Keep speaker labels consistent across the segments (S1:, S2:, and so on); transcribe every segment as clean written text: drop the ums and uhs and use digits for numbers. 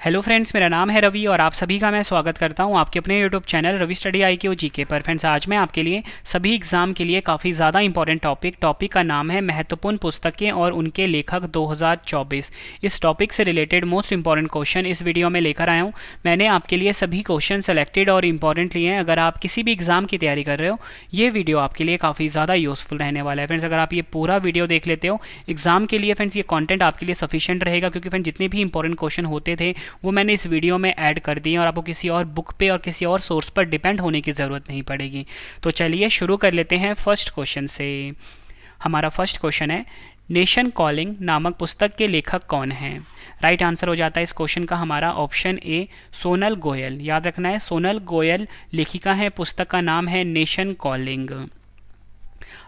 S1: Hello friends, मेरा नाम है रवि और आप सभी का मैं स्वागत करता हूं आपके अपने YouTube channel Ravi study IQ GK पर। फ्रेंड्स, आज मैं आपके लिए सभी एग्जाम के लिए काफ़ी ज़्यादा इंपॉर्टेंट टॉपिक का नाम है महत्वपूर्ण पुस्तकें और उनके लेखक 2024। इस टॉपिक से रिलेटेड मोस्ट इंपॉर्टेंट क्वेश्चन इस वीडियो में लेकर आया हूँ। मैंने आपके लिए सभी क्वेश्चन सेलेक्टेड और इंपॉर्टेंट लिए हैं। अगर आप किसी भी एग्जाम की तैयारी कर रहे हो, ये वीडियो आपके लिए काफ़ी ज़्यादा यूजफुल रहने वाला है। फ्रेंड्स, अगर आप ये पूरा वीडियो देख लेते हो एग्जाम के लिए, फ्रेंड्स ये कंटेंट आपके लिए सफिशिएंट रहेगा, क्योंकि फ्रेंड्स जितने भी इंपॉर्टेंट क्वेश्चन होते थे वो मैंने इस वीडियो में ऐड कर दिए और आपको किसी और बुक पे और किसी और सोर्स पर डिपेंड होने की ज़रूरत नहीं पड़ेगी। तो चलिए शुरू कर लेते हैं फर्स्ट क्वेश्चन से। हमारा फर्स्ट क्वेश्चन है, नेशन कॉलिंग नामक पुस्तक के लेखक कौन हैं? राइट आंसर हो जाता है इस क्वेश्चन का हमारा ऑप्शन ए, सोनल गोयल। याद रखना है, सोनल गोयल लेखिका है, पुस्तक का नाम है नेशन कॉलिंग।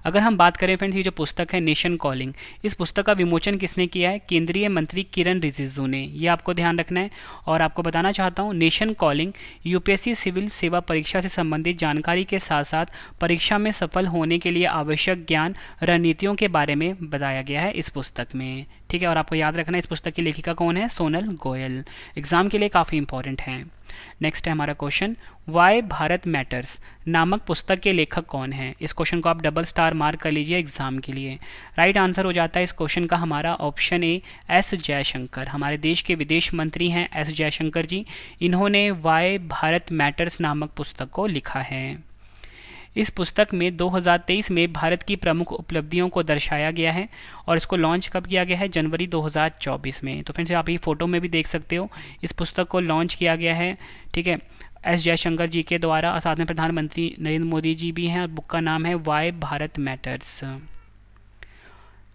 S1: अगर हम बात करें फ्रेंड्स, ये जो पुस्तक है नेशन कॉलिंग, इस पुस्तक का विमोचन किसने किया है? केंद्रीय मंत्री किरण रिजिजू ने। ये आपको ध्यान रखना है। और आपको बताना चाहता हूँ, नेशन कॉलिंग यूपीएससी सिविल सेवा परीक्षा से संबंधित जानकारी के साथ साथ परीक्षा में सफल होने के लिए आवश्यक ज्ञान रणनीतियों के बारे में बताया गया है इस पुस्तक में। ठीक है, और आपको याद रखना है इस पुस्तक की लेखिका कौन है? सोनल गोयल। एग्जाम के लिए काफ़ी इंपॉर्टेंट है। नेक्स्ट है हमारा क्वेश्चन, वाई भारत मैटर्स नामक पुस्तक के लेखक कौन हैं? इस क्वेश्चन को आप डबल स्टार मार्क कर लीजिए एग्जाम के लिए। राइट आंसर हो जाता है इस क्वेश्चन का हमारा ऑप्शन ए, एस जयशंकर। हमारे देश के विदेश मंत्री हैं एस जयशंकर जी। इन्होंने वाई भारत मैटर्स नामक पुस्तक को लिखा है। इस पुस्तक में 2023 में भारत की प्रमुख उपलब्धियों को दर्शाया गया है और इसको लॉन्च कब किया गया है? जनवरी 2024 में। तो फ्रेंड्स आप ये फोटो में भी देख सकते हो, इस पुस्तक को लॉन्च किया गया है। ठीक है, एस जयशंकर जी के द्वारा, साथ में प्रधानमंत्री नरेंद्र मोदी जी भी हैं और बुक का नाम है वाई भारत मैटर्स।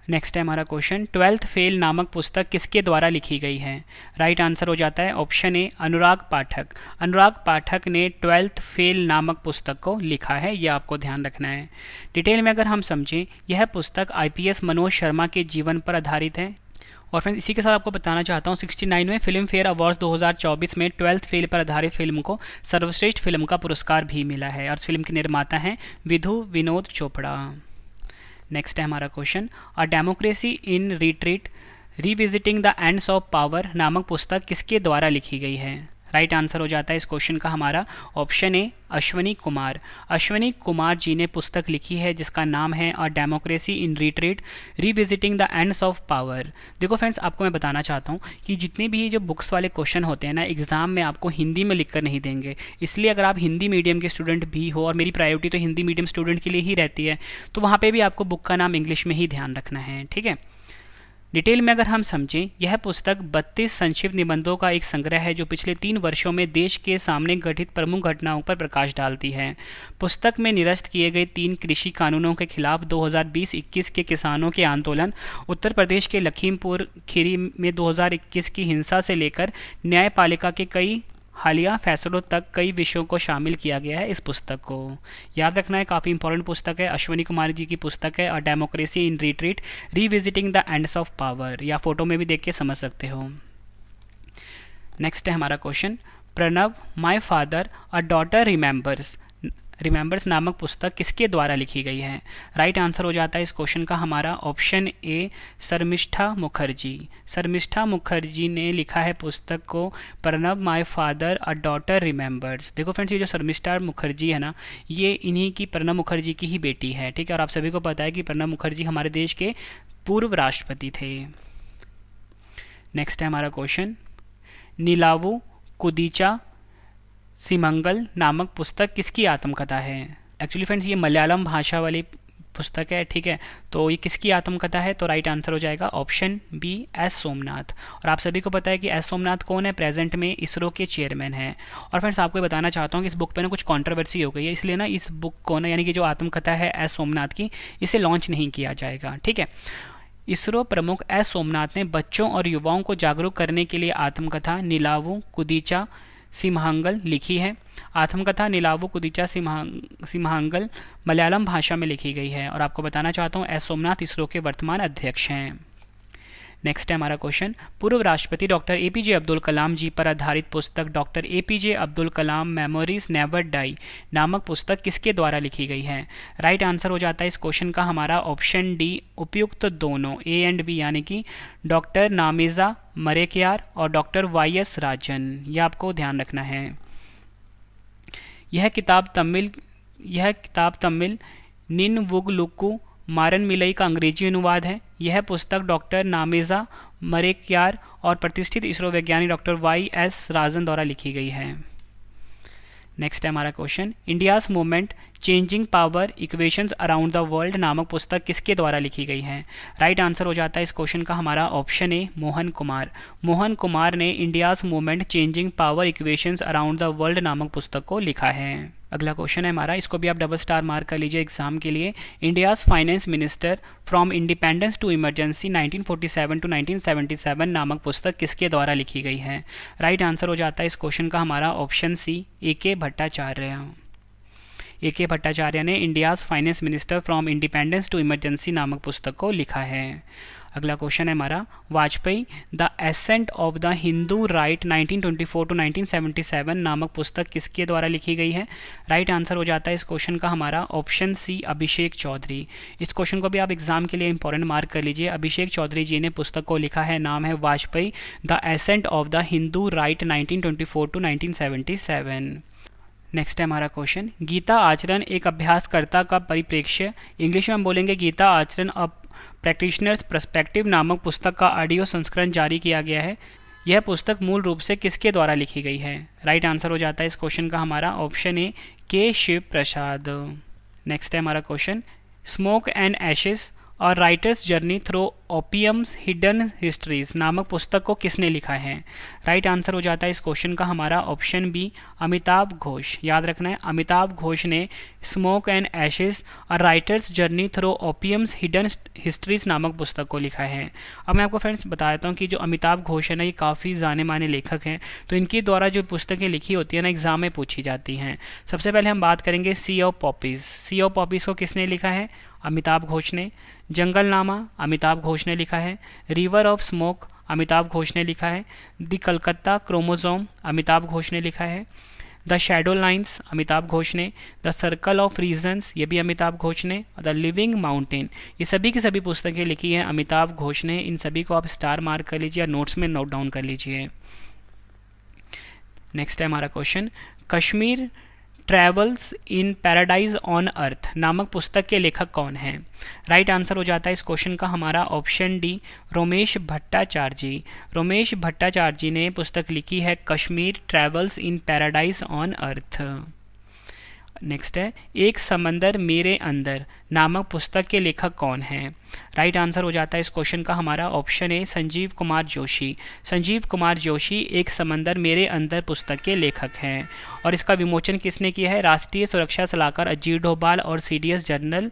S1: नेक्स्ट है हमारा क्वेश्चन, ट्वेल्थ फेल नामक पुस्तक किसके द्वारा लिखी गई है? राइट आंसर हो जाता है ऑप्शन ए, अनुराग पाठक। अनुराग पाठक ने ट्वेल्थ फेल नामक पुस्तक को लिखा है, यह आपको ध्यान रखना है। डिटेल में अगर हम समझें, यह पुस्तक IPS मनोज शर्मा के जीवन पर आधारित है। और फ्रेंड्स इसी के साथ आपको बताना चाहता हूँ, 69वें फिल्म फेयर अवार्ड 2024 में ट्वेल्थ फेल पर आधारित फिल्म को सर्वश्रेष्ठ फिल्म का पुरस्कार भी मिला है और इस फिल्म के निर्माता हैं विधु विनोद चोपड़ा। नेक्स्ट है हमारा question, a democracy in retreat revisiting the ends of power नामक पुस्तक किसके द्वारा लिखी गई है? राइट आंसर हो जाता है इस क्वेश्चन का हमारा ऑप्शन ए, अश्वनी कुमार। अश्वनी कुमार जी ने पुस्तक लिखी है जिसका नाम है a democracy in retreat revisiting the ends of power. देखो फ्रेंड्स, आपको मैं बताना चाहता हूँ कि जितने भी जो बुक्स वाले क्वेश्चन होते हैं ना, एग्जाम में आपको हिंदी में लिख कर नहीं देंगे। इसलिए अगर आप हिंदी मीडियम के स्टूडेंट भी हो, और मेरी प्रायोरिटी तो हिंदी मीडियम स्टूडेंट के लिए ही रहती है, तो वहाँ पर भी आपको बुक का नाम इंग्लिश में ही ध्यान रखना है। ठीक है, डिटेल में अगर हम समझें, यह पुस्तक 32 संक्षिप्त निबंधों का एक संग्रह है जो पिछले 3 वर्षों में देश के सामने घटित प्रमुख घटनाओं पर प्रकाश डालती है। पुस्तक में निरस्त किए गए 3 कृषि कानूनों के खिलाफ 2020-21 के किसानों के आंदोलन, उत्तर प्रदेश के लखीमपुर खीरी में 2021 की हिंसा से लेकर न्यायपालिका के कई हालिया फैसलों तक कई विषयों को शामिल किया गया है इस पुस्तक को। याद रखना है, काफ़ी इंपॉर्टेंट पुस्तक है, अश्वनी कुमार जी की पुस्तक है a democracy in retreat revisiting the ends of power. या फोटो में भी देख के समझ सकते हो। नेक्स्ट है हमारा question, Pranab my father a daughter remembers नामक पुस्तक किसके द्वारा लिखी गई है? राइट आंसर हो जाता है इस क्वेश्चन का हमारा ऑप्शन ए, शर्मिष्ठा मुखर्जी। शर्मिष्ठा मुखर्जी ने लिखा है पुस्तक को Pranab my father a daughter remembers. देखो फ्रेंड्स, ये जो शर्मिष्ठा मुखर्जी है ना, ये इन्हीं की, प्रणब मुखर्जी की ही बेटी है। ठीक है, और आप सभी को पता है कि प्रणब मुखर्जी हमारे देश के पूर्व राष्ट्रपति थे। नेक्स्ट है हमारा क्वेश्चन, नीलावु कुदीचा सिमंगल नामक पुस्तक किसकी आत्मकथा है? एक्चुअली फ्रेंड्स ये मलयालम भाषा वाली पुस्तक है। ठीक है, तो ये किसकी आत्मकथा है? तो राइट आंसर हो जाएगा ऑप्शन बी, एस सोमनाथ। और आप सभी को पता है कि एस सोमनाथ कौन है? प्रेजेंट में इसरो के चेयरमैन हैं। और फ्रेंड्स आपको बताना चाहता हूँ कि इस बुक पे ना कुछ कंट्रोवर्सी हो गई है, इसलिए ना इस बुक को ना, यानी कि जो आत्मकथा है एस सोमनाथ की, इसे लॉन्च नहीं किया जाएगा। ठीक है, इसरो प्रमुख एस सोमनाथ ने बच्चों और युवाओं को जागरूक करने के लिए आत्मकथा नीलावु कुदीचा सिमहांगल लिखी है। आत्मकथा नीलावु कुदीचा सिमहांगल मलयालम भाषा में लिखी गई है। और आपको बताना चाहता हूँ एस सोमनाथ इसरो के वर्तमान अध्यक्ष हैं। नेक्स्ट है हमारा क्वेश्चन, पूर्व राष्ट्रपति डॉक्टर एपीजे अब्दुल कलाम जी पर आधारित पुस्तक doctor APJ Abdul Kalam memories never die नामक पुस्तक किसके द्वारा लिखी गई है? राइट आंसर हो जाता है इस क्वेश्चन का हमारा ऑप्शन डी, उपयुक्त दोनों, ए एंड बी, यानी कि डॉक्टर नामिजा मरेकियार और डॉक्टर वाई एस राजन। यह आपको ध्यान रखना है। यह किताब तमिल निन्वुगलुक्कु मारन मिलई का अंग्रेजी अनुवाद है। यह पुस्तक डॉक्टर नामिजा मरेकियार और प्रतिष्ठित इसरो वैज्ञानिक डॉक्टर वाई एस राजन द्वारा लिखी गई है। नेक्स्ट है हमारा question, India's movement changing power equations around the world नामक पुस्तक किसके द्वारा लिखी गई है? राइट आंसर हो जाता है इस क्वेश्चन का हमारा ऑप्शन ए, मोहन कुमार। मोहन कुमार ने India's movement changing power equations around the world नामक पुस्तक को लिखा है। अगला क्वेश्चन है हमारा, इसको भी आप डबल स्टार मार्क कर लीजिए एग्जाम के लिए। India's finance minister from independence to emergency 1947 to 1977 नामक पुस्तक किसके द्वारा लिखी गई है? राइट आंसर हो जाता है इस क्वेश्चन का हमारा ऑप्शन सी, ए के भट्टाचार्य। ए के भट्टाचार्य ने India's finance minister from independence to emergency नामक पुस्तक को लिखा है। अगला क्वेश्चन है हमारा, Vajpayee the ascent of the Hindu right 1924 to 1977 नामक पुस्तक किसके द्वारा लिखी गई है? राइट आंसर हो जाता है इस क्वेश्चन का हमारा ऑप्शन सी, अभिषेक चौधरी। इस क्वेश्चन को भी आप एग्जाम के लिए इंपॉर्टेंट मार्क कर लीजिए। अभिषेक चौधरी जी ने पुस्तक को लिखा है, नाम है Vajpayee the ascent of the Hindu right 1924 to 1977। Next है हमारा क्वेश्चन, गीता आचरण एक अभ्यासकर्ता का परिप्रेक्ष्य, इंग्लिश में हम बोलेंगे गीता आचरण अ प्रैक्टिशनर्स पर्सपेक्टिव नामक पुस्तक का ऑडियो संस्करण जारी किया गया है। यह पुस्तक मूल रूप से किसके द्वारा लिखी गई है? राइट आंसर हो जाता है इस क्वेश्चन का हमारा ऑप्शन ए, के शिव प्रसाद। नेक्स्ट है हमारा क्वेश्चन, स्मोक एंड एशेस और writer's journey through opium's hidden histories नामक पुस्तक को किसने लिखा है? राइट आंसर हो जाता है इस क्वेश्चन का हमारा ऑप्शन बी, अमिताभ घोष। याद रखना है, अमिताभ घोष ने स्मोक एंड एशेस और writer's journey through opium's hidden histories नामक पुस्तक को लिखा है। अब मैं आपको फ्रेंड्स बता देता हूँ कि जो अमिताभ घोष है ना, ये काफ़ी जाने माने लेखक हैं, तो इनके द्वारा जो पुस्तकें लिखी होती है ना, एग्जाम में पूछी जाती हैं। सबसे पहले हम बात करेंगे sea of poppies. Sea of poppies को किसने लिखा है? अमिताभ घोष ने। जंगलनामा अमिताभ घोष ने लिखा है। River of smoke Amitabh Ghosh ने लिखा है। द कलकत्ता क्रोमोसोम अमिताभ घोष ने लिखा है। The shadow lines Amitabh Ghosh ने। द सर्कल ऑफ रीजन्स ये भी अमिताभ घोष ने। द लिविंग माउंटेन ये सभी की सभी पुस्तकें लिखी हैं अमिताभ घोष ने। इन सभी को आप स्टार मार्क कर लीजिए या नोट्स में नोट डाउन कर लीजिए। नेक्स्ट है हमारा question, Kashmir travels in paradise on earth नामक पुस्तक के लेखक कौन हैं? राइट आंसर हो जाता है इस क्वेश्चन का हमारा ऑप्शन डी, रोमेश भट्टाचार्य जी। रोमेश भट्टाचार्य जी ने पुस्तक लिखी है Kashmir travels in paradise on earth. Next है, एक समंदर मेरे अंदर नामक पुस्तक के लेखक कौन हैं? राइट आंसर हो जाता है इस क्वेश्चन का हमारा ऑप्शन ए, संजीव कुमार जोशी। संजीव कुमार जोशी एक समंदर मेरे अंदर पुस्तक के लेखक हैं। और इसका विमोचन किसने किया है? राष्ट्रीय सुरक्षा सलाहकार अजीत डोभाल और सीडीएस जनरल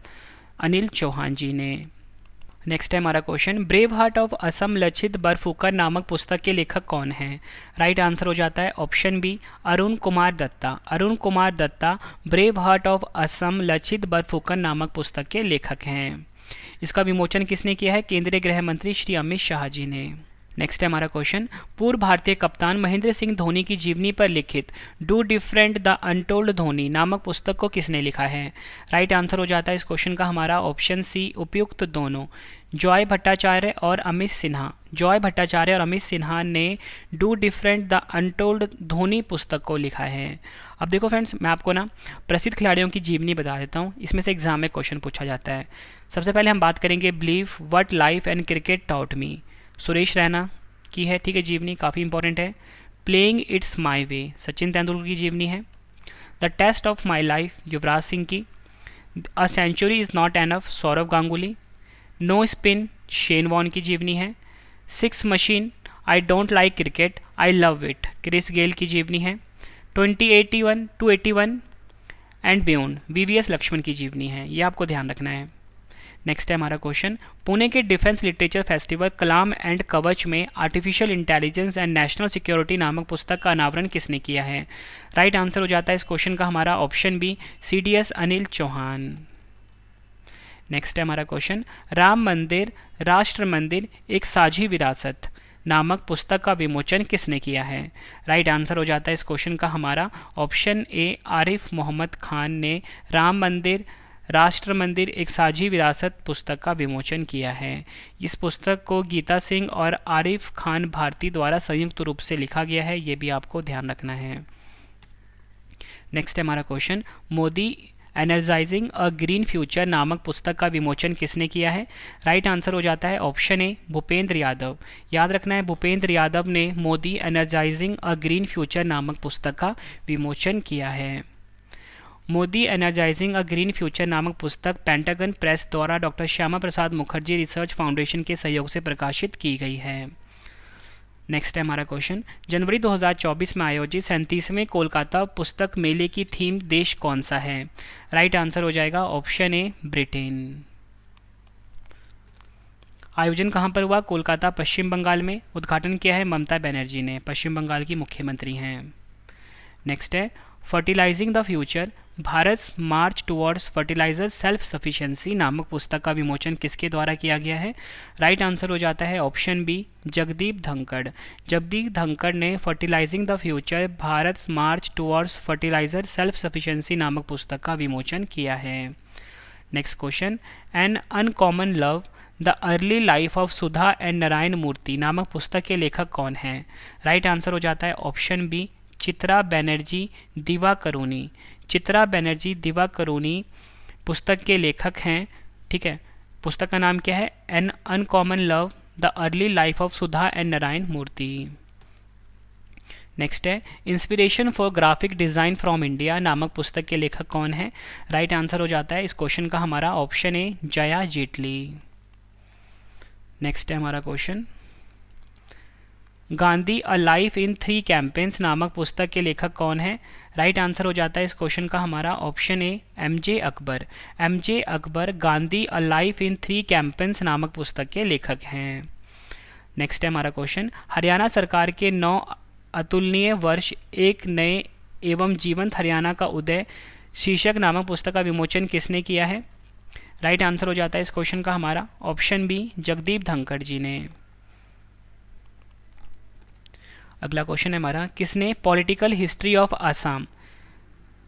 S1: अनिल चौहान जी ने। नेक्स्ट है हमारा question, brave heart of Assam Lachit Barphukan नामक पुस्तक के लेखक कौन हैं? राइट आंसर हो जाता है option B, Arun Kumar Dutta. Arun Kumar Dutta brave heart of Assam Lachit Barphukan नामक पुस्तक के लेखक हैं। इसका विमोचन किसने किया है? केंद्रीय गृह मंत्री श्री अमित शाह जी ने। नेक्स्ट है हमारा क्वेश्चन, पूर्व भारतीय कप्तान महेंद्र सिंह धोनी की जीवनी पर लिखित do different the untold Dhoni नामक पुस्तक को किसने लिखा है? राइट आंसर हो जाता है इस क्वेश्चन का हमारा ऑप्शन सी, उपयुक्त दोनों, जॉय भट्टाचार्य और अमित सिन्हा। जॉय भट्टाचार्य और अमित सिन्हा ने do different the untold Dhoni पुस्तक को लिखा है। अब देखो फ्रेंड्स, मैं आपको ना प्रसिद्ध खिलाड़ियों की जीवनी बता देता हूँ, इसमें से एग्जाम में क्वेश्चन पूछा जाता है। सबसे पहले हम बात करेंगे believe what life and cricket taught me, Suresh Raina की है, ठीक है, जीवनी काफ़ी इंपॉर्टेंट है। Playing its my way, Sachin Tendulkar की जीवनी है। The test of my life, Yuvraj Singh की। A century is not enough, Sourav Ganguly. No spin, Shane Warne की जीवनी है। Six machine, I don't like cricket, I love it, Chris Gayle की जीवनी है। 2081 281 एंड बियॉन्ड, वीवीएस लक्ष्मण की जीवनी है। ये आपको ध्यान रखना है। नेक्स्ट है हमारा क्वेश्चन, पुणे के defence literature festival Kalam and कवच में artificial intelligence and national security नामक पुस्तक का अनावरण किसने किया है? राइट आंसर हो जाता है इस क्वेश्चन का हमारा option B, CDS Anil Chauhan. Next है हमारा क्वेश्चन, राम मंदिर राष्ट्र मंदिर एक साझी विरासत नामक पुस्तक का विमोचन किसने किया है? राइट आंसर हो जाता है इस क्वेश्चन का हमारा ऑप्शन ए, आरिफ मोहम्मद खान ने राम मंदिर राष्ट्र मंदिर एक साझी विरासत पुस्तक का विमोचन किया है। इस पुस्तक को गीता सिंह और आरिफ खान भारती द्वारा संयुक्त रूप से लिखा गया है, ये भी आपको ध्यान रखना है। नेक्स्ट है हमारा क्वेश्चन, मोदी एनर्जाइजिंग अ ग्रीन फ्यूचर नामक पुस्तक का विमोचन किसने किया है? राइट आंसर हो जाता है ऑप्शन ए, भूपेंद्र यादव। याद रखना है, भूपेंद्र यादव ने मोदी एनर्जाइजिंग अ ग्रीन फ्यूचर नामक पुस्तक का विमोचन किया है। मोदी एनर्जाइजिंग अ ग्रीन फ्यूचर नामक पुस्तक पेंटागन प्रेस द्वारा doctor Shyama Prasad Mukherjee research foundation के सहयोग से प्रकाशित की गई है। नेक्स्ट है हमारा क्वेश्चन, जनवरी 2024 में आयोजित 37वें कोलकाता पुस्तक मेले की थीम देश कौन सा है? राइट आंसर हो जाएगा ऑप्शन ए, ब्रिटेन। आयोजन कहाँ पर हुआ? कोलकाता, पश्चिम बंगाल में। उद्घाटन किया है ममता बनर्जी ने, पश्चिम बंगाल की मुख्यमंत्री हैं। नेक्स्ट है fertilizing the future Bharat march towards fertilizer self sufficiency नामक पुस्तक का विमोचन किसके द्वारा किया गया है? राइट आंसर हो जाता है ऑप्शन बी, जगदीप धनखड़। जगदीप धनखड़ ने fertilizing the future Bharat march towards fertilizer self sufficiency नामक पुस्तक का विमोचन किया है। Next question, an uncommon love the early life of Sudha and Narayan Murthy नामक पुस्तक के लेखक कौन हैं? राइट आंसर हो जाता है ऑप्शन बी, चित्रा बनर्जी दिवाकरुणी। चित्रा बनर्जी दिवाकरुणी पुस्तक के लेखक हैं। ठीक है, पुस्तक का नाम क्या है? An uncommon love the early life of Sudha and Narayan Murthy. Next है inspiration for graphic design from India नामक पुस्तक के लेखक कौन है? राइट आंसर हो जाता है इस क्वेश्चन का हमारा ऑप्शन ए, जया जेटली। नेक्स्ट है हमारा क्वेश्चन, गांधी अ लाइफ इन 3 कैंपेन्स नामक पुस्तक के लेखक कौन है? राइट आंसर हो जाता है इस क्वेश्चन का हमारा ऑप्शन ए, एमजे अकबर। एमजे अकबर गांधी अ लाइफ इन 3 कैंपेन्स नामक पुस्तक के लेखक हैं। नेक्स्ट है हमारा क्वेश्चन, हरियाणा सरकार के 9 अतुलनीय वर्ष एक नए एवं जीवंत हरियाणा का उदय शीर्षक नामक पुस्तक का विमोचन किसने किया है? राइट आंसर हो जाता है इस क्वेश्चन का हमारा ऑप्शन बी, जगदीप धनखड़ जी ने। अगला क्वेश्चन है हमारा, किसने political history of Assam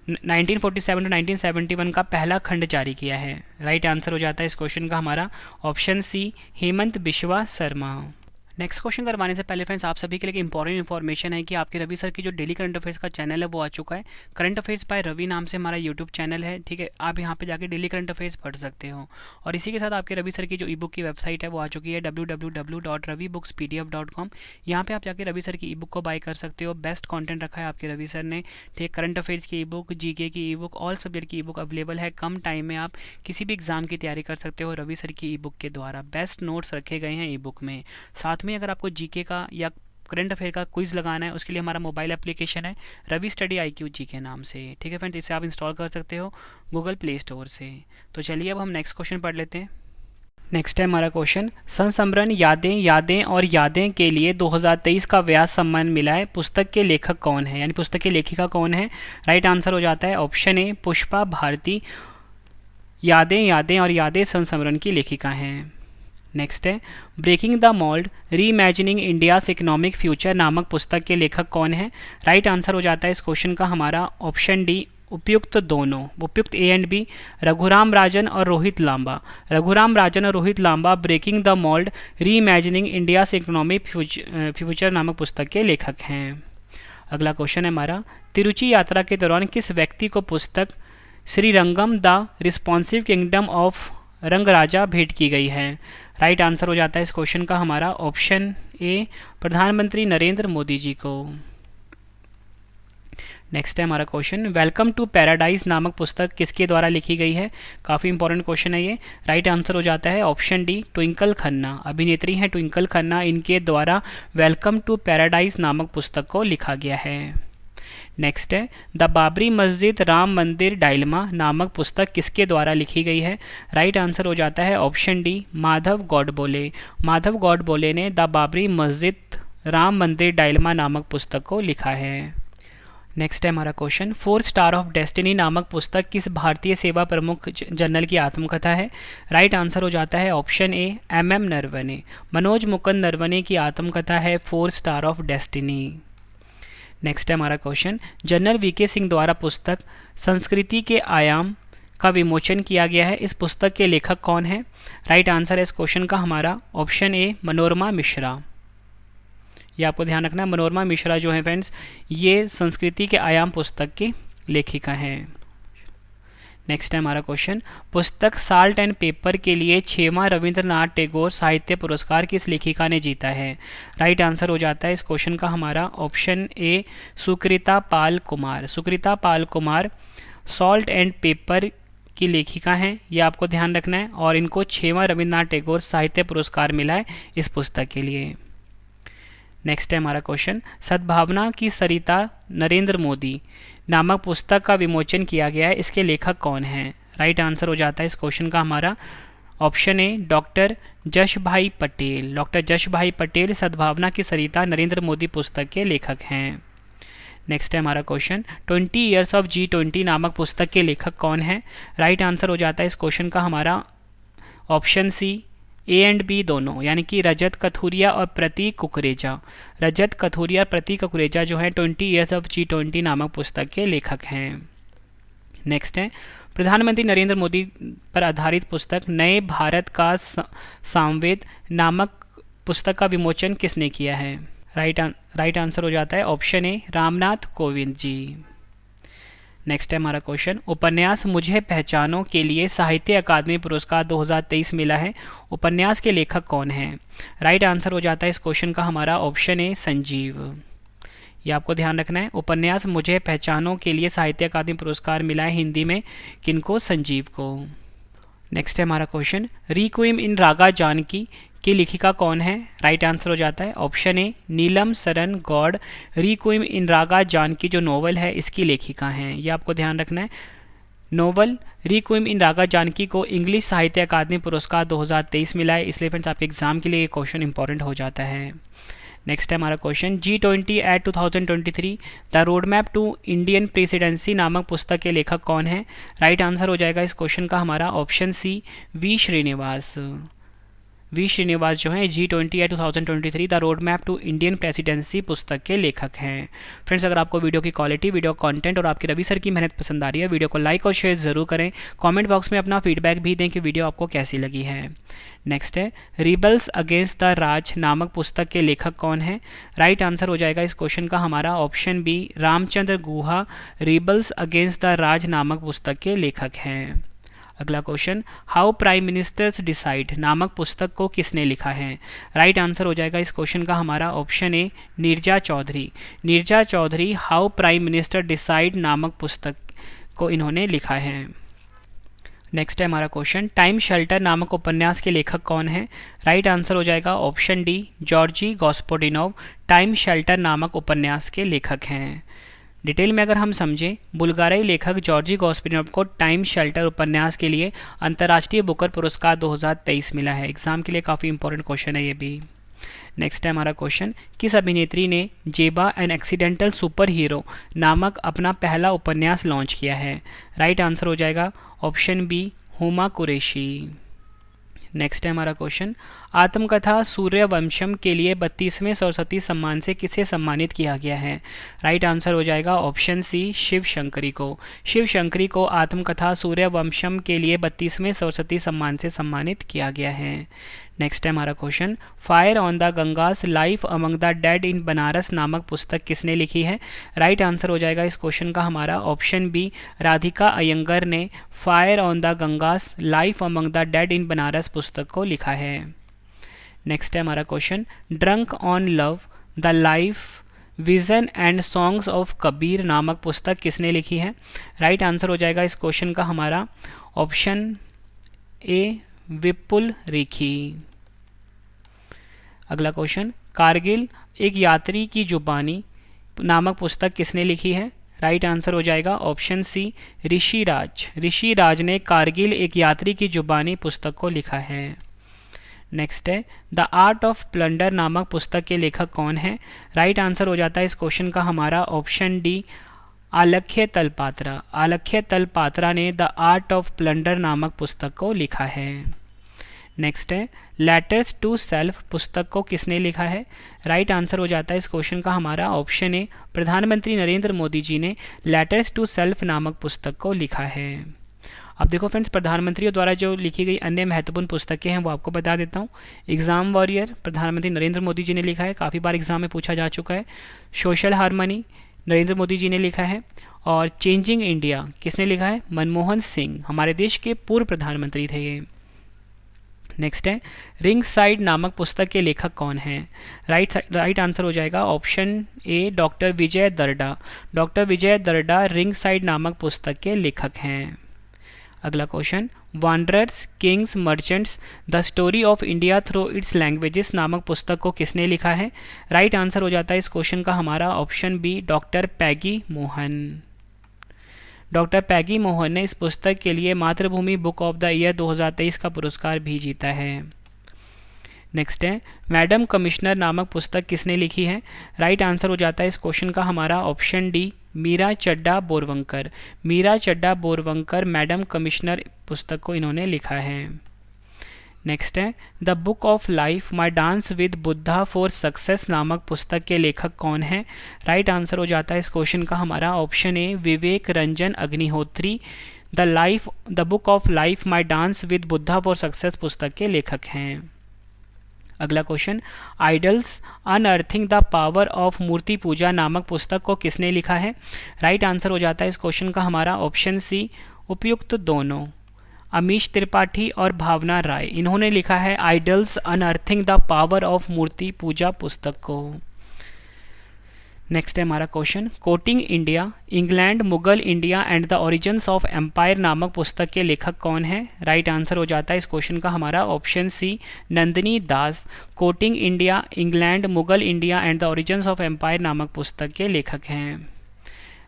S1: 1947 to 1971 का पहला खंड जारी किया है? राइट आंसर हो जाता है इस क्वेश्चन का हमारा option C, Himanta Biswa Sarma. Next question करवाने से पहले फ्रेंड्स आप सभी के लिए एक इंपॉर्टेंट इन्फॉर्मेशन है कि आपके रवि सर की जो डेली करंट अफेयर्स का चैनल है वो आ चुका है। करंट अफेयर्स बाय रवि नाम से हमारा यूट्यूब चैनल है। ठीक है, आप यहाँ पे जाके डेली करंट अफेयर्स पढ़ सकते हो। और इसी के साथ आपके रवि सर की जो ई बुक की वेबसाइट है वो आ चुकी है www.ravibooks.pdf.com। यहाँ पे आप जाके रवि सर की ई बुक को बाय कर सकते हो। बेस्ट कॉन्टेंट रखा है आपके रवि सर ने। ठीक, करंट अफेयर्स की ई बुक, जीके की ई बुक, ऑल सब्जेक्ट की ई बुक अवेलेबल है। कम टाइम में आप किसी भी एग्जाम की तैयारी कर सकते हो रवि सर की ई बुक के द्वारा। बेस्ट नोट्स रखे गए हैं ई बुक में। साथ में अगर आपको जीके का या करंट अफेयर का क्विज लगाना है उसके लिए हमारा मोबाइल एप्लीकेशन है रवि स्टडी IQ जी के नाम से। ठीक है फ्रेंड्स, इसे आप इंस्टॉल कर सकते हो गूगल प्ले स्टोर से। तो चलिए अब हम नेक्स्ट क्वेश्चन पढ़ लेते हैं। नेक्स्ट है हमारा क्वेश्चन, संस्मरण यादें यादें और यादें के लिए 2023 का व्यास सम्मान मिला है, पुस्तक के लेखक कौन है? यानी पुस्तक की लेखिका कौन है? राइट आंसर हो जाता है ऑप्शन ए, पुष्पा भारती। यादें यादें और यादें संस्मरण की लेखिका हैं। नेक्स्ट है breaking the mould reimagining India's economic future नामक पुस्तक के लेखक कौन है? राइट आंसर हो जाता है इस क्वेश्चन का हमारा ऑप्शन डी, उपयुक्त दोनों। उपयुक्त A and B, Raghuram Rajan और रोहित लांबा। रघुराम राजन और Rohit Lamba breaking the mould reimagining India's economic future नामक पुस्तक के लेखक हैं। अगला क्वेश्चन है हमारा, तिरुचि यात्रा के दौरान किस व्यक्ति को पुस्तक Srirangam the responsive kingdom of Rangaraja भेंट की गई है? राइट आंसर हो जाता है इस क्वेश्चन का हमारा ऑप्शन ए, प्रधानमंत्री नरेंद्र मोदी जी को। नेक्स्ट है हमारा क्वेश्चन, वेलकम टू पैराडाइज नामक पुस्तक किसके द्वारा लिखी गई है? काफ़ी इंपॉर्टेंट क्वेश्चन है ये। राइट आंसर हो जाता है ऑप्शन डी, ट्विंकल खन्ना। अभिनेत्री हैं ट्विंकल खन्ना, इनके द्वारा वेलकम टू पैराडाइज नामक पुस्तक को लिखा गया है। नेक्स्ट है द बाबरी मस्जिद राम मंदिर डायलमा नामक पुस्तक किसके द्वारा लिखी गई है? राइट आंसर हो जाता है ऑप्शन डी, माधव गॉडबोले। माधव गॉडबोले ने द बाबरी मस्जिद राम मंदिर डायलमा नामक पुस्तक को लिखा है। नेक्स्ट है हमारा क्वेश्चन, 4 स्टार ऑफ डेस्टिनी नामक पुस्तक किस भारतीय सेवा प्रमुख जनरल की आत्मकथा है? राइट आंसर हो जाता है option A M Naravane. Manoj Mukund Naravane की आत्मकथा है 4 स्टार ऑफ डेस्टिनी। नेक्स्ट है हमारा क्वेश्चन, जनरल वीके सिंह द्वारा पुस्तक संस्कृति के आयाम का विमोचन किया गया है। इस पुस्तक के लेखक कौन है? राइट आंसर है इस क्वेश्चन का हमारा ऑप्शन ए मनोरमा मिश्रा। ये आपको ध्यान रखना है, मनोरमा मिश्रा जो है फ्रेंड्स, ये संस्कृति के आयाम पुस्तक की लेखिका हैं। नेक्स्ट है हमारा क्वेश्चन, पुस्तक साल्ट एंड पेपर के लिए 6वां रविंद्रनाथ टैगोर साहित्य पुरस्कार किस लेखिका ने जीता है? राइट आंसर हो जाता है इस क्वेश्चन का हमारा option A Sukrita Pal Kumar. Sukrita Pal Kumar salt and paper की लेखिका हैं, ये आपको ध्यान रखना है, और इनको 6वां रविंद्रनाथ टैगोर साहित्य पुरस्कार मिला है इस पुस्तक के लिए। नेक्स्ट है हमारा क्वेश्चन, सद्भावना की सरिता नरेंद्र मोदी नामक पुस्तक का विमोचन किया गया है, इसके लेखक कौन हैं? राइट आंसर हो जाता है इस क्वेश्चन का हमारा ऑप्शन ए डॉक्टर जश भाई पटेल। डॉक्टर जश भाई पटेल सद्भावना की सरिता नरेंद्र मोदी पुस्तक के लेखक हैं। नेक्स्ट है हमारा क्वेश्चन, 20 ईयर्स ऑफ G20 नामक पुस्तक के लेखक कौन है? राइट आंसर हो जाता है इस क्वेश्चन का हमारा option C A and B दोनों, यानी कि रजत कथुरिया और प्रतीक कुकरेजा। रजत कथुरिया और प्रतीक कुकरेजा जो है 20 ईयर्स ऑफ G20 नामक पुस्तक के लेखक हैं। नेक्स्ट है, प्रधानमंत्री नरेंद्र मोदी पर आधारित पुस्तक नए भारत का सामवेद नामक पुस्तक का विमोचन किसने किया है? राइट आंसर हो जाता है option A Ramnath Kovind ji. Next है हमारा क्वेश्चन, उपन्यास मुझे पहचानो के लिए साहित्य अकादमी पुरस्कार 2023 मिला है, उपन्यास के लेखक कौन हैं? राइट आंसर हो जाता है इस क्वेश्चन का हमारा ऑप्शन ए संजीव। ये आपको ध्यान रखना है, उपन्यास मुझे पहचानो के लिए साहित्य अकादमी पुरस्कार मिला है हिंदी में किनको? संजीव को। नेक्स्ट है हमारा क्वेश्चन, रिक्विएम इन रागा जानकी की लेखिका कौन है? राइट आंसर हो जाता है ऑप्शन ए नीलम सरन गौड़। रिक्विएम इन रागा जानकी जो नोवेल है इसकी लेखिका हैं, ये आपको ध्यान रखना है। नोवेल रिक्विएम इन रागा जानकी को इंग्लिश साहित्य अकादमी पुरस्कार 2023 मिला है, इसलिए फ्रेंड्स आपके एग्जाम के लिए ये क्वेश्चन इंपॉर्टेंट हो जाता है। नेक्स्ट है हमारा question, G20 at 2023 the road map to Indian presidency नामक पुस्तक के लेखक कौन है? राइट आंसर हो जाएगा इस क्वेश्चन का हमारा option C V Srinivas. V Srinivas जो है G20 at 2023 the road map to Indian presidency पुस्तक के लेखक हैं। फ्रेंड्स, अगर आपको वीडियो की क्वालिटी, वीडियो कंटेंट और आपकी रवि सर की मेहनत पसंद आ रही है, वीडियो को लाइक और शेयर जरूर करें। कमेंट बॉक्स में अपना फीडबैक भी दें कि वीडियो आपको कैसी लगी है। नेक्स्ट है, रिबल्स अगेंस्ट द राज नामक पुस्तक के लेखक कौन है? राइट आंसर हो जाएगा इस क्वेश्चन का हमारा option B Ramachandra Guha rebels against the Raj नामक पुस्तक के लेखक हैं। अगला question, how prime ministers decide नामक पुस्तक को किसने लिखा है? राइट आंसर हो जाएगा इस क्वेश्चन का हमारा option A Neerja Chowdhury. Neerja Chowdhury how prime minister decide नामक पुस्तक को इन्होंने लिखा है। नेक्स्ट है हमारा क्वेश्चन, टाइम शेल्टर नामक उपन्यास के लेखक कौन है? राइट आंसर हो जाएगा option D Georgi Gospodinov time shelter नामक उपन्यास के लेखक हैं। डिटेल में अगर हम समझें, बुल्गारियाई लेखक जॉर्जी गॉस्पोडिनोव को टाइम शेल्टर उपन्यास के लिए अंतर्राष्ट्रीय बुकर पुरस्कार 2023 मिला है। एग्जाम के लिए काफ़ी इंपॉर्टेंट क्वेश्चन है ये भी। नेक्स्ट है हमारा क्वेश्चन, किस अभिनेत्री ने जेबा एन एक्सीडेंटल सुपर हीरो नामक अपना पहला उपन्यास लॉन्च किया है? राइट आंसर हो जाएगा option B Huma Qureshi. Next है हमारा क्वेश्चन, आत्मकथा सूर्यवंशम के लिए 32वें सरस्वती सम्मान से किसे सम्मानित किया गया है? राइट आंसर हो जाएगा ऑप्शन सी शिव शंकरी को। शिव शंकरी को आत्मकथा सूर्यवंशम के लिए 32वें सरस्वती सम्मान से सम्मानित किया गया है। नेक्स्ट है हमारा question, fire on the Ganges life among the dead in Banaras नामक पुस्तक किसने लिखी है? राइट आंसर हो जाएगा इस क्वेश्चन का हमारा ऑप्शन बी राधिका अयंगर ने fire on the Ganges life among the dead in Banaras पुस्तक को लिखा है। नेक्स्ट है हमारा question, drunk on love the life vision and songs of Kabir नामक पुस्तक किसने लिखी है? राइट आंसर हो जाएगा इस क्वेश्चन का हमारा ऑप्शन ए विपुल रेखी। अगला क्वेश्चन, कारगिल एक यात्री की जुबानी नामक पुस्तक किसने लिखी है? राइट आंसर हो जाएगा ऑप्शन सी ऋषि राज। ऋषि राज ने कारगिल एक यात्री की जुबानी पुस्तक को लिखा है। नेक्स्ट है, द आर्ट ऑफ प्लंडर नामक पुस्तक के लेखक कौन है? राइट आंसर हो जाता है इस क्वेश्चन का हमारा ऑप्शन डी आलख्य तलपात्रा। आलख्य तलपात्रा ने द आर्ट ऑफ प्लंडर नामक पुस्तक को लिखा है। नेक्स्ट है लेटर्स टू सेल्फ पुस्तक को किसने लिखा है? राइट आंसर हो जाता है इस क्वेश्चन का हमारा ऑप्शन ए, प्रधानमंत्री नरेंद्र मोदी जी ने लेटर्स टू सेल्फ नामक पुस्तक को लिखा है। अब देखो फ्रेंड्स, प्रधानमंत्रियों द्वारा जो लिखी गई अन्य महत्वपूर्ण पुस्तकें हैं वो आपको बता देता हूँ। एग्जाम वॉरियर प्रधानमंत्री नरेंद्र मोदी जी ने लिखा है, काफ़ी बार एग्जाम में पूछा जा चुका है। सोशल हार्मनी नरेंद्र मोदी जी ने लिखा है। और चेंजिंग इंडिया किसने लिखा है? मनमोहन सिंह, हमारे देश के पूर्व प्रधानमंत्री थे ये। नेक्स्ट है रिंग साइड नामक पुस्तक के लेखक कौन है? राइट आंसर हो जाएगा option A, doctor Vijay Darda. Doctor Vijay Darda ring side नामक पुस्तक के लेखक हैं। अगला question, Wanderers Kings merchants the story of India through it's languages नामक पुस्तक को किसने लिखा है? राइट आंसर हो जाता है इस क्वेश्चन का हमारा ऑप्शन बी, डॉक्टर पैगी मोहन। डॉक्टर पैगी मोहन ने इस पुस्तक के लिए मातृभूमि बुक ऑफ द ईयर 2023 का पुरस्कार भी जीता है। नेक्स्ट है मैडम कमिश्नर नामक पुस्तक किसने लिखी है? राइट आंसर हो जाता है इस क्वेश्चन का हमारा option D, Meera Chadha Borwankar. Meera Chadha Borwankar madam commissioner पुस्तक को इन्होंने लिखा है। नेक्स्ट है the book of life my dance with Buddha for success नामक पुस्तक के लेखक कौन है? राइट आंसर हो जाता है इस क्वेश्चन का हमारा option A, Vivek Ranjan Agnihotri. The book of life my dance with Buddha for success पुस्तक के लेखक हैं। अगला question, idols unearthing the power of murti puja नामक पुस्तक को किसने लिखा है? राइट आंसर हो जाता है इस क्वेश्चन का हमारा ऑप्शन सी, उपयुक्त दोनों। अमीश त्रिपाठी और भावना राय, इन्होंने लिखा है idols unearthing the power of murti puja पुस्तक को। नेक्स्ट है हमारा question, courting India England Mughal India and the origins of empire नामक पुस्तक के लेखक कौन है? राइट आंसर हो जाता है इस क्वेश्चन का हमारा option C, Nandini Das. Courting India England Mughal India and the origins of empire नामक पुस्तक के लेखक हैं।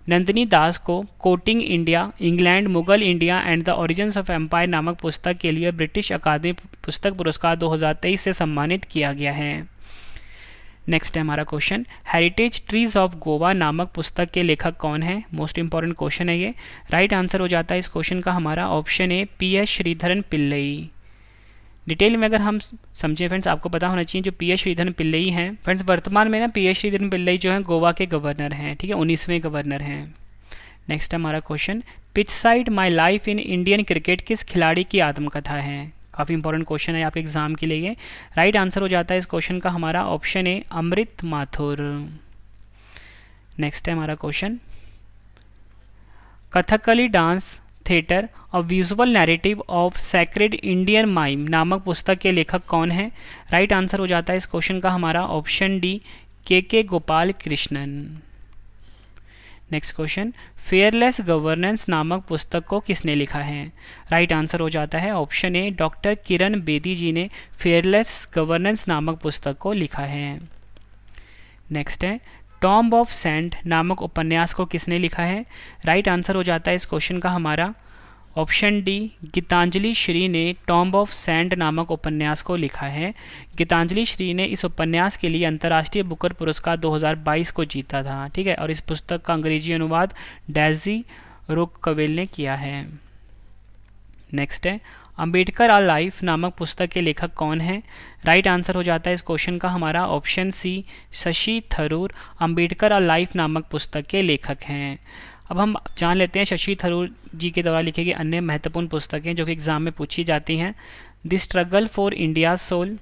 S1: नंदिनी दास को courting India England Mughal India and the origins of empire नामक पुस्तक के लिए ब्रिटिश अकादमी पुस्तक पुरस्कार 2023 से सम्मानित किया गया है। नेक्स्ट है हमारा question, heritage trees of Goa नामक पुस्तक के लेखक कौन है? मोस्ट इंपॉर्टेंट क्वेश्चन है ये। राइट आंसर हो जाता है इस क्वेश्चन का हमारा ऑप्शन ए, PS श्रीधरन पिल्लई। डिटेल में अगर हम समझें फ्रेंड्स, आपको पता होना चाहिए जो PS श्रीधरन पिल्लई हैं फ्रेंड्स, वर्तमान में ना PS श्रीधरन पिल्लई जो हैं गोवा के गवर्नर हैं, ठीक है, 19वें गवर्नर हैं। नेक्स्ट हमारा question, pitch side my life in Indian cricket किस खिलाड़ी की आत्मकथा है? काफ़ी इंपॉर्टेंट क्वेश्चन है आपके एग्जाम के लिए। राइट आंसर हो जाता है इस क्वेश्चन का हमारा option A, Amrit Mathur. Next है हमारा क्वेश्चन, कथकली डांस थिएटर और visual narrative of sacred Indian mime नामक पुस्तक के लेखक कौन है? राइट आंसर हो जाता है इस क्वेश्चन का हमारा ऑप्शन डी, के Gopal Krishnan. Next question, fearless governance नामक पुस्तक को किसने लिखा है? राइट आंसर हो जाता है ऑप्शन ए, डॉक्टर किरण बेदी जी ने फेयरलेस गवर्नेंस नामक पुस्तक को लिखा है। नेक्स्ट है टॉम्ब ऑफ सैंड नामक उपन्यास को किसने लिखा है? राइट आंसर हो जाता है इस क्वेश्चन का हमारा ऑप्शन डी, गीतांजलि श्री ने टॉम्ब ऑफ सैंड नामक उपन्यास को लिखा है। गीतांजलि श्री ने इस उपन्यास के लिए अंतर्राष्ट्रीय बुकर पुरस्कार 2022 को जीता था, ठीक है, और इस पुस्तक का अंग्रेजी अनुवाद डेजी रोकवेल ने किया है। नेक्स्ट है अंबेडकर आ लाइफ नामक पुस्तक के लेखक कौन है? राइट आंसर हो जाता है इस क्वेश्चन का हमारा ऑप्शन सी, शशि थरूर अंबेडकर आ लाइफ नामक पुस्तक के लेखक हैं। अब हम जान लेते हैं शशि थरूर जी के द्वारा लिखी गई अन्य महत्वपूर्ण पुस्तकें जो कि एग्जाम में पूछी जाती हैं। The struggle for India soul,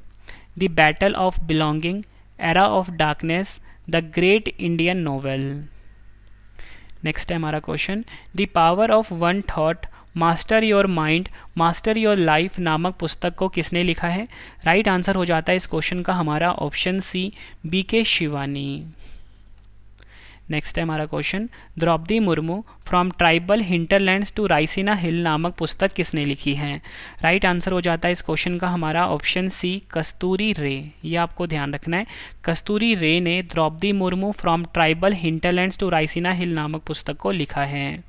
S1: the battle of belonging, era of darkness, the great Indian novel. Next है हमारा question, the power of one thought, master your mind, master your life नामक पुस्तक को किसने लिखा है? राइट आंसर हो जाता है इस क्वेश्चन का हमारा option C, BK Shivani. Next है हमारा question, Droupadi Murmu from tribal hinterlands to Raisina Hill नामक पुस्तक किसने लिखी है? राइट आंसर हो जाता है इस क्वेश्चन का हमारा ऑप्शन सी, कस्तूरी रे। ये आपको ध्यान रखना है, कस्तूरी रे ने Droupadi Murmu from tribal hinterlands to Raisina Hill नामक पुस्तक को लिखा है।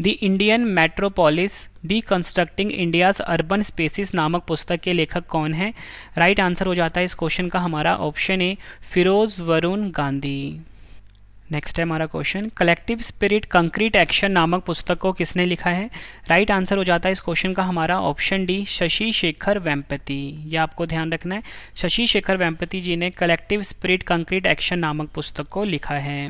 S1: The Indian metropolis deconstructing India's urban spaces नामक पुस्तक के लेखक कौन है? राइट आंसर हो जाता है इस क्वेश्चन का हमारा option A, Feroze Varun Gandhi. Next है हमारा question, collective spirit concrete action नामक पुस्तक को किसने लिखा है? राइट आंसर हो जाता है इस क्वेश्चन का हमारा ऑप्शन डी, शशि शेखर वेम्पति। यह आपको ध्यान रखना है, शशि शेखर वेम्पति जी ने कलेक्टिव स्पिरिट कंक्रीट एक्शन नामक पुस्तक को लिखा है।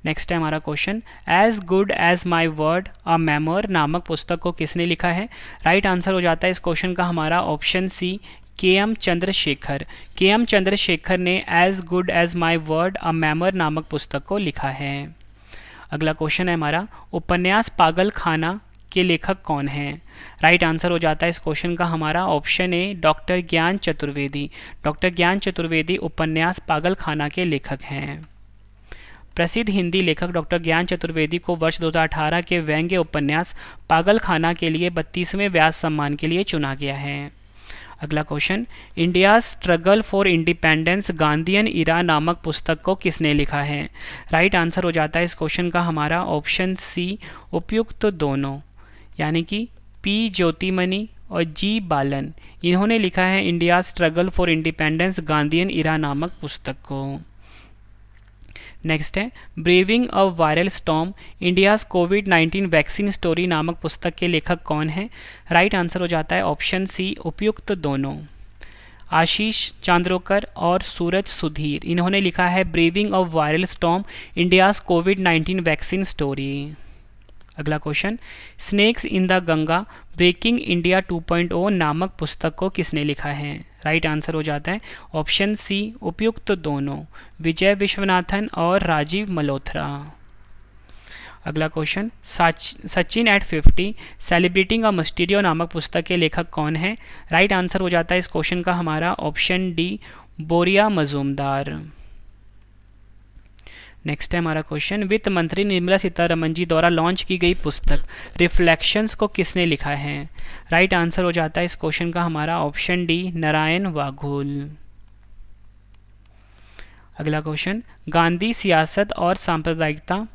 S1: नेक्स्ट है हमारा question, as good as my word a memoir नामक पुस्तक को किसने लिखा है? राइट आंसर हो जाता है इस क्वेश्चन का हमारा ऑप्शन सी, के एम चंद्रशेखर। के एम चंद्रशेखर ने as good as my word a memoir नामक पुस्तक को लिखा है। अगला क्वेश्चन है हमारा, उपन्यास पागल खाना के लेखक कौन हैं? राइट आंसर हो जाता है इस क्वेश्चन का हमारा ऑप्शन ए, डॉक्टर ज्ञान चतुर्वेदी। डॉक्टर ज्ञान चतुर्वेदी उपन्यास पागल खाना के लेखक हैं। प्रसिद्ध हिंदी लेखक डॉक्टर ज्ञान चतुर्वेदी को वर्ष 2018 के व्यंग्य उपन्यास पागल खाना के लिए 32वें व्यास सम्मान के लिए चुना गया है। अगला question, India struggle for independence Gandhian era नामक पुस्तक को किसने लिखा है? राइट आंसर हो जाता है इस क्वेश्चन का हमारा ऑप्शन सी, उपयुक्त दोनों, यानी कि पी ज्योतिमणि और जी बालन। इन्होंने लिखा है India struggle for independence Gandhian era नामक पुस्तक को। नेक्स्ट है, braving a viral storm India's कोविड-19 वैक्सीन स्टोरी नामक पुस्तक के लेखक कौन है? राइट आंसर हो जाता है ऑप्शन सी, उपयुक्त दोनों, आशीष चांद्रोकर और सूरज सुधीर। इन्होंने लिखा है braving a viral storm India's कोविड-19 वैक्सीन स्टोरी। अगला question, snakes in the Ganga breaking India 2.0 नामक पुस्तक को किसने लिखा है? राइट आंसर हो जाता है ऑप्शन सी, उपयुक्त दोनों, विजय विश्वनाथन और राजीव मल्होत्रा। अगला question, Sachin at 50 celebrating a maestro नामक पुस्तक के लेखक कौन है? राइट आंसर हो जाता है इस क्वेश्चन का हमारा ऑप्शन डी, बोरिया मजूमदार। नेक्स्ट है हमारा क्वेश्चन, वित्त मंत्री निर्मला सीतारमण जी द्वारा लॉन्च की गई पुस्तक रिफ्लेक्शंस को किसने लिखा है? राइट आंसर हो जाता है इस क्वेश्चन का हमारा ऑप्शन डी, नारायण वाघोल। अगला क्वेश्चन, गांधी सियासत और सांप्रदायिकता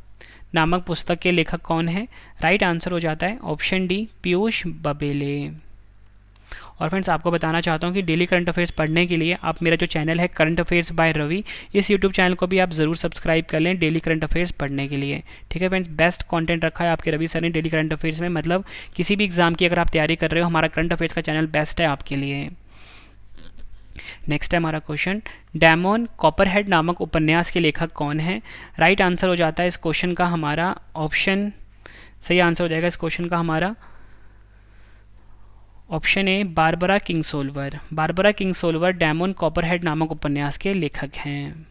S1: नामक पुस्तक के लेखक कौन है? राइट आंसर हो जाता है ऑप्शन डी, पीयूष बबेले। और फ्रेंड्स, आपको बताना चाहता हूँ कि डेली करंट अफेयर्स पढ़ने के लिए आप मेरा जो चैनल है करंट अफेयर्स बाय रवि, इस यूट्यूब चैनल को भी आप ज़रूर सब्सक्राइब कर लें डेली करंट अफेयर्स पढ़ने के लिए। ठीक है फ्रेंड्स, बेस्ट कंटेंट रखा है आपके रवि सर ने डेली करंट अफेयर्स में, मतलब किसी भी एग्जाम की अगर आप तैयारी कर रहे हो, हमारा करंट अफेयर्स का चैनल बेस्ट है आपके लिए। नेक्स्ट है हमारा क्वेश्चन, डैमन कॉपरहेड नामक उपन्यास के लेखक कौन है? राइट आंसर हो जाता है इस क्वेश्चन का हमारा ऑप्शन, सही आंसर हो जाएगा इस क्वेश्चन का हमारा ऑप्शन ए, बारबरा किंगसोल्वर। बारबरा किंगसोल्वर डैमन कॉपरहेड नामक उपन्यास के लेखक हैं।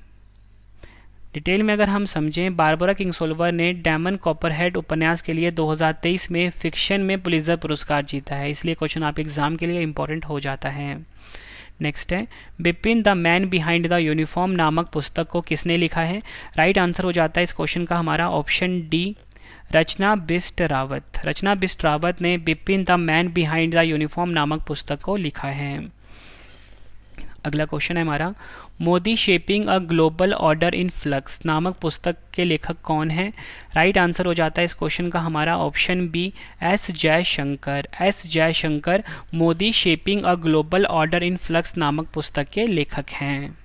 S1: डिटेल में अगर हम समझें, बारबरा किंगसोल्वर ने डैमन कॉपरहेड उपन्यास के लिए 2023 में फिक्शन में पुलित्जर पुरस्कार जीता है, इसलिए क्वेश्चन आपके एग्जाम के लिए इंपॉर्टेंट हो जाता है। नेक्स्ट है, Bipin the man behind the uniform नामक पुस्तक को किसने लिखा है? राइट आंसर हो जाता है इस क्वेश्चन का हमारा ऑप्शन डी, रचना बिष्ट रावत। रचना बिष्ट रावत ने Bipin the man behind the uniform नामक पुस्तक को लिखा है। अगला क्वेश्चन है हमारा, Modi shaping a global order in flux नामक पुस्तक के लेखक कौन है? राइट आंसर हो जाता है इस क्वेश्चन का हमारा option B, S Jaishankar. S Jaishankar Modi shaping a global order in flux नामक पुस्तक के लेखक हैं।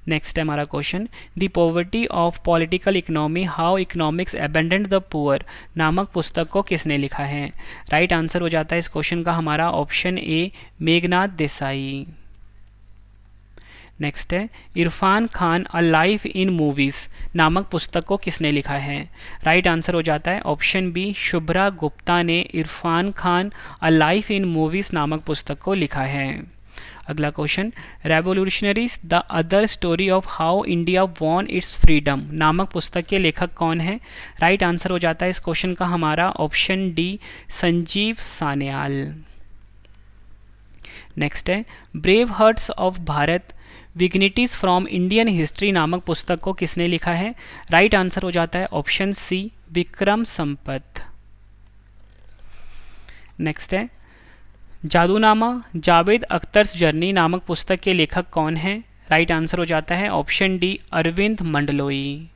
S1: नेक्स्ट है हमारा question, the poverty of political economy how economics abandoned the poor नामक पुस्तक को किसने लिखा है? राइट आंसर हो जाता है इस क्वेश्चन का हमारा option A, Meghnad Desai. Next है, Irrfan Khan a life in movies नामक पुस्तक को किसने लिखा है? राइट आंसर हो जाता है ऑप्शन बी, शुभ्रा गुप्ता ने Irfan Khan a life in movies नामक पुस्तक को लिखा है। अगला question, revolutionaries the other story of how India won it's freedom नामक पुस्तक के लेखक कौन है? राइट आंसर हो जाता है इस क्वेश्चन का हमारा option D, Sanjeev Sanyal. Next है, brave hearts of Bharat vignettes from Indian history नामक पुस्तक को किसने लिखा है? राइट आंसर हो जाता है option C, Vikram Sampath. Next है, जादूनामा जावेद अख्तर्स जर्नी नामक पुस्तक के लेखक कौन है? राइट आंसर हो जाता है ऑप्शन डी, अरविंद मंडलोई।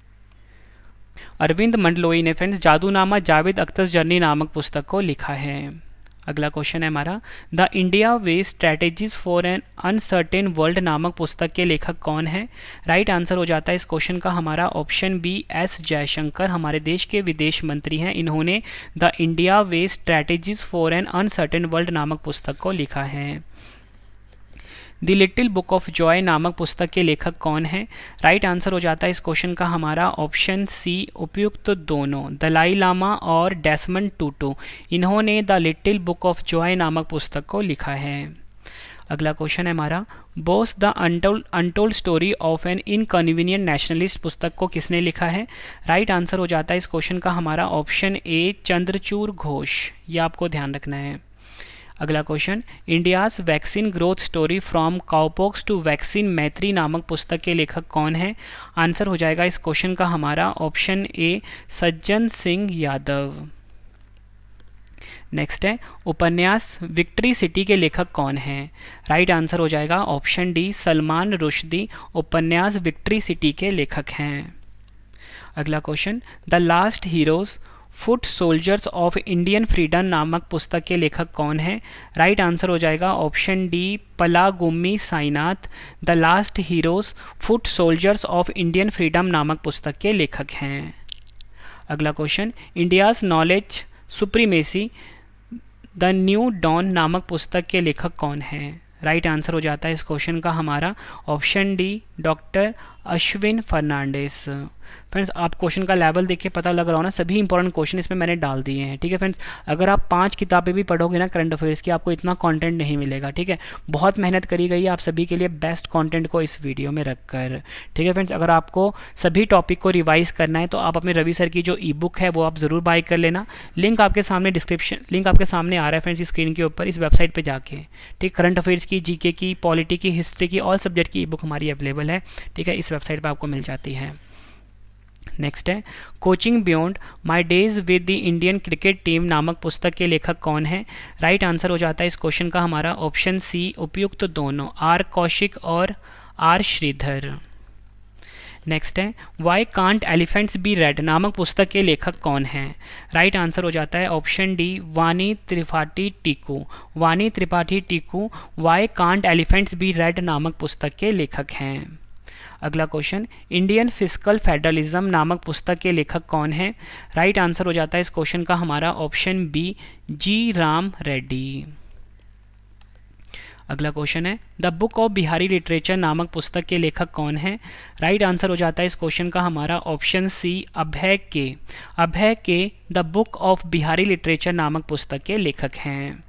S1: अरविंद मंडलोई ने फ्रेंड्स जादूनामा जावेद अख्तर्स जर्नी नामक पुस्तक को लिखा है। अगला क्वेश्चन है हमारा, the India way strategies for an uncertain world नामक पुस्तक के लेखक कौन है? राइट आंसर हो जाता है इस क्वेश्चन का हमारा ऑप्शन बी, एस जयशंकर, हमारे देश के विदेश मंत्री हैं। इन्होंने the India way strategies for an uncertain world नामक पुस्तक को लिखा है। The little book of joy नामक पुस्तक के लेखक कौन है? राइट आंसर हो जाता है इस क्वेश्चन का हमारा ऑप्शन सी, उपयुक्त दोनों, दलाई लामा और डेसमंड टूटू। इन्होंने the little book of joy नामक पुस्तक को लिखा है। अगला क्वेश्चन है हमारा, Bose the untold story of an inconvenient nationalist पुस्तक को किसने लिखा है? राइट आंसर हो जाता है इस क्वेश्चन का हमारा ऑप्शन ए, चंद्रचूड़ घोष। ये आपको ध्यान रखना है। अगला question, India's vaccine growth story from cowpox to vaccine Maitri नामक पुस्तक के लेखक कौन है? आंसर हो जाएगा इस क्वेश्चन का हमारा ऑप्शन ए, सज्जन सिंह यादव। नेक्स्ट है, उपन्यास विक्ट्री सिटी के लेखक कौन है? राइट आंसर हो जाएगा ऑप्शन डी, सलमान रुश्दी उपन्यास विक्ट्री सिटी के लेखक हैं। अगला question, the last heroes foot soldiers of Indian freedom नामक पुस्तक के लेखक कौन है? राइट आंसर हो जाएगा option D, Palagummi Sainath the last heroes foot soldiers of Indian freedom नामक पुस्तक के लेखक हैं। अगला question, India's knowledge supremacy the new dawn नामक पुस्तक के लेखक कौन है? राइट आंसर हो जाता है इस क्वेश्चन का हमारा option D, doctor Ashwin Fernandes. Friends, आप क्वेश्चन का लेवल देख के पता लग रहा हो ना, सभी इंपॉर्टेंट क्वेश्चन इसमें मैंने डाल दिए हैं। ठीक है फ्रेंड्स, अगर आप 5 किताबें भी पढ़ोगे ना करंट अफेयर्स की, आपको इतना कंटेंट नहीं मिलेगा। ठीक है, बहुत मेहनत करी गई है आप सभी के लिए बेस्ट कंटेंट को इस वीडियो में रखकर। ठीक है फ्रेंड्स, अगर आपको सभी टॉपिक को रिवाइज करना है तो आप अपने रवि सर की जो ई बुक है वो आप ज़रूर बाय कर लेना। लिंक आपके सामने लिंक आपके सामने आ रहा है फ्रेंड्स स्क्रीन के ऊपर, इस वेबसाइट पर जाके। ठीक, करंट अफेयर्स की, जीके की, पॉलिटी की, हिस्ट्री की, ऑल सब्जेक्ट की ई बुक हमारी अवेलेबल है। ठीक है, इस वेबसाइट पर आपको मिल जाती है। नेक्स्ट है, coaching beyond my days with the Indian cricket team नामक पुस्तक के लेखक कौन है? राइट आंसर हो जाता है इस क्वेश्चन का हमारा ऑप्शन सी, उपयुक्त दोनों, आर कौशिक और आर श्रीधर। नेक्स्ट है, why can't elephants be red नामक पुस्तक के लेखक कौन हैं? राइट आंसर हो जाता है ऑप्शन डी, वानी Tripathi Tiku. Vani Tripathi Tiku why can't elephants be red नामक पुस्तक के लेखक हैं। अगला क्वेश्चन, इंडियन फिस्कल फेडरलिज्म नामक पुस्तक के लेखक कौन है? राइट आंसर हो जाता है इस क्वेश्चन का हमारा ऑप्शन बी, जी राम रेड्डी। अगला क्वेश्चन है, the book of Bihari literature नामक पुस्तक के लेखक कौन है? राइट आंसर हो जाता है इस क्वेश्चन का हमारा option C, Abhay K. Abhay K the book of Bihari literature नामक पुस्तक के लेखक हैं।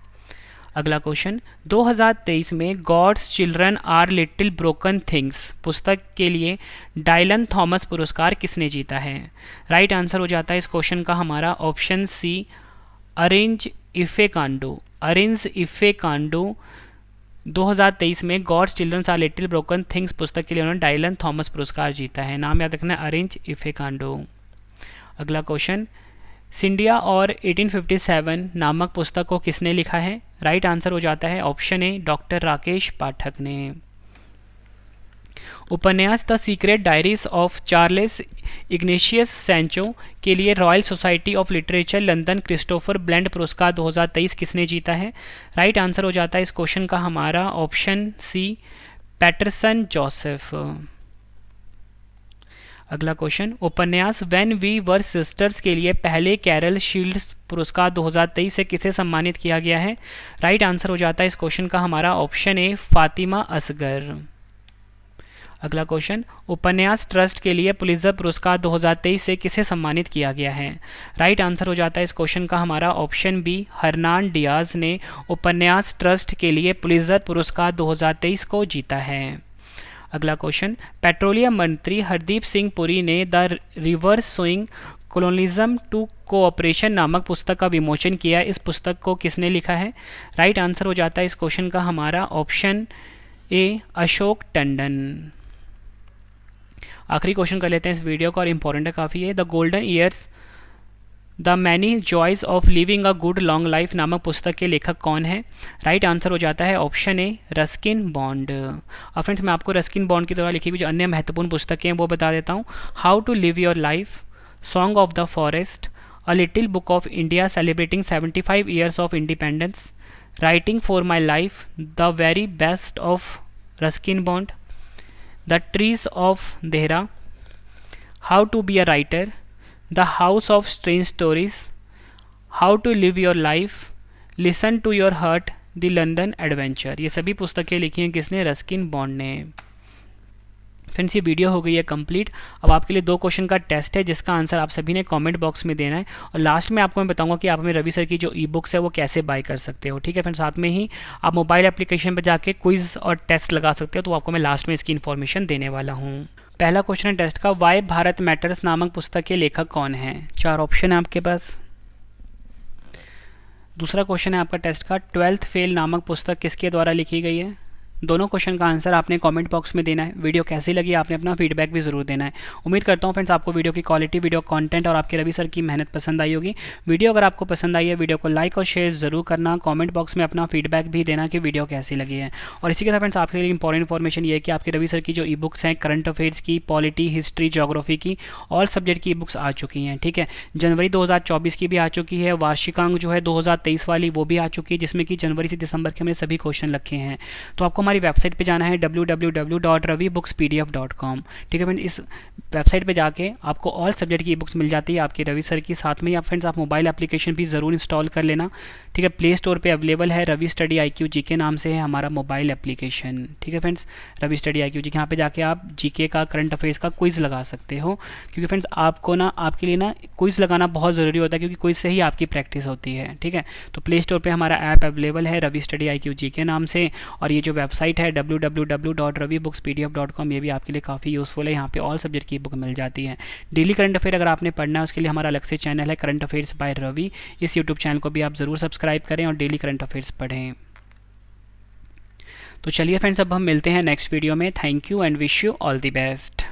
S1: अगला क्वेश्चन, 2023 में God's children are little broken things पुस्तक के लिए डायलन थॉमस पुरस्कार किसने जीता है? राइट आंसर हो जाता है इस क्वेश्चन का हमारा ऑप्शन सी, अरेंज इफे कांडो। अरेंज इफे कांडो 2023 में God's children are little broken things पुस्तक के लिए उन्होंने डायलन थॉमस पुरस्कार जीता है। नाम याद रखना है, अरेंज इफे कांडो। अगला क्वेश्चन, सिंडिया और 1857 नामक पुस्तक को किसने लिखा है? राइट आंसर हो जाता है ऑप्शन ए, डॉक्टर राकेश पाठक ने। उपन्यास the secret diaries of Charles Ignatius Sancho के लिए royal society of literature London Christopher blend पुरस्कार 2023 किसने जीता है? राइट आंसर हो जाता है इस क्वेश्चन का हमारा ऑप्शन सी, पैटरसन जोसेफ। अगला क्वेश्चन, उपन्यास व्हेन वी वर सिस्टर्स के लिए पहले कैरल शील्ड्स पुरस्कार 2023 से किसे सम्मानित किया गया है? राइट आंसर हो जाता है इस क्वेश्चन का हमारा ऑप्शन ए, फातिमा असगर। अगला क्वेश्चन, उपन्यास ट्रस्ट के लिए पुलित्जर पुरस्कार 2023 से किसे सम्मानित किया गया है? राइट आंसर हो जाता है इस क्वेश्चन का हमारा ऑप्शन बी, हरनान डियाज ने उपन्यास ट्रस्ट के लिए पुलित्जर पुरस्कार 2023 को जीता है। अगला क्वेश्चन, पेट्रोलियम मंत्री हरदीप सिंह पुरी ने the reverse swing colonialism to cooperation नामक पुस्तक का विमोचन किया। इस पुस्तक को किसने लिखा है? राइट आंसर हो जाता है इस क्वेश्चन का हमारा ऑप्शन ए, अशोक टंडन। आखिरी क्वेश्चन कर लेते हैं इस वीडियो का और इम्पोर्टेंट है काफ़ी है। The golden years the many joys of living a good long life नामक पुस्तक के लेखक कौन है? राइट आंसर हो जाता है ऑप्शन ए, रस्किन बॉन्ड। और फ्रेंड्स, मैं आपको रस्किन बॉन्ड की तरह लिखी हुई जो अन्य महत्वपूर्ण पुस्तकें हैं वो बता देता हूँ। How to live your life, song of the forest, a little book of India celebrating 75 years of independence, writing for my life, the very best of Ruskin Bond, the trees of Dehra, how to be a writer, the house of strange stories, how to live your life, listen to your heart, the London adventure. ये सभी पुस्तकें लिखी हैं किसने? Ruskin Bond ने। Friends ये video हो गई है कंप्लीट। अब आपके लिए 2 क्वेश्चन का टेस्ट है जिसका आंसर आप सभी ने कमेंट बॉक्स में देना है, और लास्ट में आपको मैं बताऊंगा कि आप हमें रवि सर की जो ई बुक्स है वो कैसे बाय कर सकते हो। ठीक है फ्रेंड्स, साथ में ही आप मोबाइल एप्लीकेशन पर जाके क्विज और टेस्ट लगा सकते हो, तो आपको मैं लास्ट में इसकी इन्फॉर्मेशन देने वाला हूँ। पहला क्वेश्चन है टेस्ट का, वाई भारत मैटर्स नामक पुस्तक के लेखक कौन है? 4 ऑप्शन है आपके पास। दूसरा क्वेश्चन है आपका टेस्ट का, 12th फेल नामक पुस्तक किसके द्वारा लिखी गई है? दोनों क्वेश्चन का आंसर आपने कमेंट बॉक्स में देना है। वीडियो कैसी लगी आपने अपना फीडबैक भी ज़रूर देना है। उम्मीद करता हूँ फ्रेंड्स आपको वीडियो की क्वालिटी, वीडियो कंटेंट और आपके रवि सर की मेहनत पसंद आई होगी। वीडियो अगर आपको पसंद आई है, वीडियो को लाइक और शेयर ज़रूर करना। कमेंट बॉक्स में अपना फीडबैक भी देना कि वीडियो कैसी लगी है। और इसी के साथ फ्रेंड्स आपके लिए इंपॉर्टेंट इन्फॉर्मेशन ये है कि आपके रवि सर की जो ई बुक्स हैं करंट अफेयर्स की, पॉलिटी, हिस्ट्री, ज्योग्राफी की, ऑल सब्जेक्ट की ई बुक्स आ चुकी हैं। ठीक है, जनवरी 2024 की भी आ चुकी है, वार्षिकांक जो है 2023 वाली वो भी आ चुकी है, जिसमें कि जनवरी से दिसंबर के हमने सभी क्वेश्चन रखे हैं। तो आपको हमारी वेबसाइट पर जाना है www.ravibooks.pdf.com। ठीक है फ्रेंड, इस वेबसाइट पे जाके आपको ऑल सब्जेक्ट की बुक्स मिल जाती है आपकी रवि सर की। साथ में ही आप फ्रेंड्स आप मोबाइल एप्लीकेशन भी ज़रूर इंस्टॉल कर लेना। ठीक है, प्ले स्टोर पे अवेलेबल है, रवि स्टडी IQ जीके नाम से है हमारा मोबाइल एप्लीकेशन। ठीक है friends, Ravi study IQ GK, यहाँ पे जाके आप जीके का, करंट अफेयर्स का क्विज़ लगा सकते हो। क्योंकि फ्रेंड्स आपको ना, आपके लिए ना क्विज़ लगाना बहुत ज़रूरी होता है, क्योंकि क्विज़ से ही आपकी प्रैक्टिस होती है। ठीक है, तो प्ले स्टोर पर हमारा ऐप अवेलेबल है रवि स्टडी IQ जीके नाम से, और ये जो वेबसाइट है www.ravibooks.pdf.com, ये भी आपके लिए काफ़ी यूज़फुल है। यहाँ पे ऑल सब्जेक्ट की बुक मिल जाती है। डेली करंट अफेयर अगर आपने पढ़ना है उसके लिए हमारा अलग से चैनल है करंट अफेयर्स बाय रवि। इस यूट्यूब चैनल को भी आप ज़रूर सब्सक्राइब करें और डेली करंट अफेयर्स पढ़ें। तो चलिए फ्रेंड्स, अब हम मिलते हैं नेक्स्ट वीडियो में। Thank you and wish you all the best.